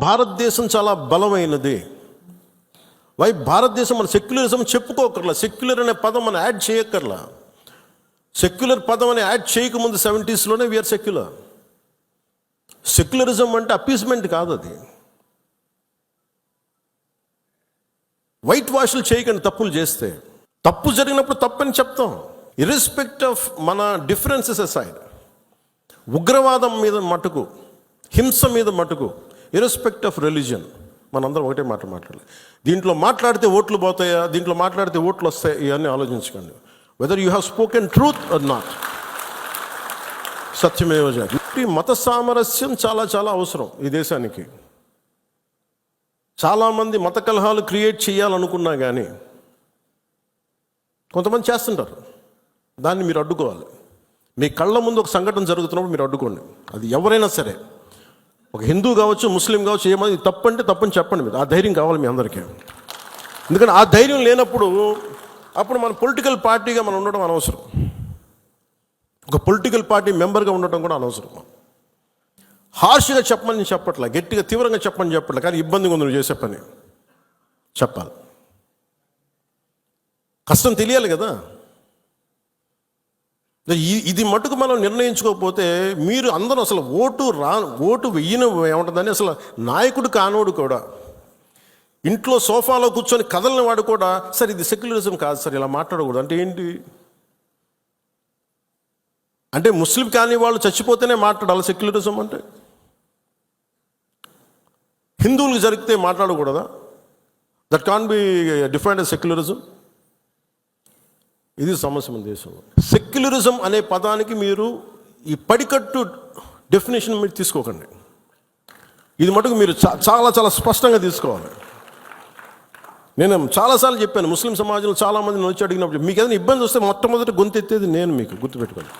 భారతదేశం చాలా బలమైనది. భారతదేశం మన సెక్యులరిజం చెప్పుకోకర్లా. సెక్యులర్ అనే పదం మనం యాడ్ చేయక్కర్లా. సెక్యులర్ పదం అని యాడ్ చేయకముందు 70s వీఆర్ సెక్యులర్. సెక్యులరిజం అంటే అపీస్మెంట్ కాదు. అది వైట్ వాష్లు చేయకండి. తప్పులు చేస్తే తప్పు జరిగినప్పుడు తప్పని చెప్తాం, ఇర్రెస్పెక్ట్ ఆఫ్ మన డిఫరెన్సెస్ అసైడ్. ఉగ్రవాదం మీద మటుకు, హింస మీద మటుకు, ఇర్రెస్పెక్ట్ ఆఫ్ రిలీజన్ మనందరం ఒకటే మాట మాట్లాడాలి. దీంట్లో మాట్లాడితే ఓట్లు పోతాయా, దీంట్లో మాట్లాడితే ఓట్లు వస్తాయి, ఇవన్నీ ఆలోచించకండి. Whether you have spoken truth or not. సత్యమేవ జయతే. మత సామరస్యం చాలా చాలా అవసరం ఈ దేశానికి. చాలామంది మత కలహాలు క్రియేట్ చేయాలనుకున్నా కానీ కొంతమంది చేస్తుంటారు. దాన్ని మీరు అడ్డుకోవాలి. మీ కళ్ళ ముందు ఒక సంఘటన జరుగుతున్నప్పుడు మీరు అడ్డుకోండి. అది ఎవరైనా సరే, ఒక హిందూ కావచ్చు, ముస్లిం కావచ్చు, ఏమది తప్పు అంటే తప్పని చెప్పండి. మీరు ఆ ధైర్యం కావాలి మీ అందరికీ. ఎందుకంటే ఆ ధైర్యం లేనప్పుడు అప్పుడు మన పొలిటికల్ పార్టీగా మనం ఉండడం అనవసరం. ఒక పొలిటికల్ పార్టీ మెంబర్గా ఉండటం కూడా అనవసరం. హార్ష్గా చెప్పమని చెప్పట్లా, గట్టిగా తీవ్రంగా చెప్పమని చెప్పట్లా, కానీ ఇబ్బందిగా ఉంది నువ్వు చేసే పని చెప్పాలి. కష్టం తెలియాలి కదా. ఇది మటుకు మనం నిర్ణయించుకోకపోతే మీరు అందరూ అసలు ఓటు వెయ్యను ఏముంటుందని, అసలు నాయకుడు కానోడు కూడా, ఇంట్లో సోఫాలో కూర్చొని కదలని వాడు కూడా, సార్ ఇది సెక్యులరిజం కాదు సార్, ఇలా మాట్లాడకూడదు అంటే ఏంటి? అంటే ముస్లిం కాని వాళ్ళు చచ్చిపోతేనే మాట్లాడాలి సెక్యులరిజం అంటే? హిందువులకు జరిగితే మాట్లాడకూడదా? That can be defined as secularism. ఇది సమస్య మన దేశంలో. సెక్యులరిజం అనే పదానికి మీరు ఈ పడికట్టు డెఫినేషన్ మీరు తీసుకోకండి. ఇది మటుకు మీరు చాలా చాలా స్పష్టంగా తీసుకోవాలి. నేను చాలాసార్లు చెప్పాను, ముస్లిం సమాజంలో చాలామంది వచ్చి అడిగినప్పుడు మీకు ఏదైనా ఇబ్బంది వస్తే మొట్టమొదటి గొంతెత్తేది నేను, మీకు గుర్తుపెట్టుకోండి.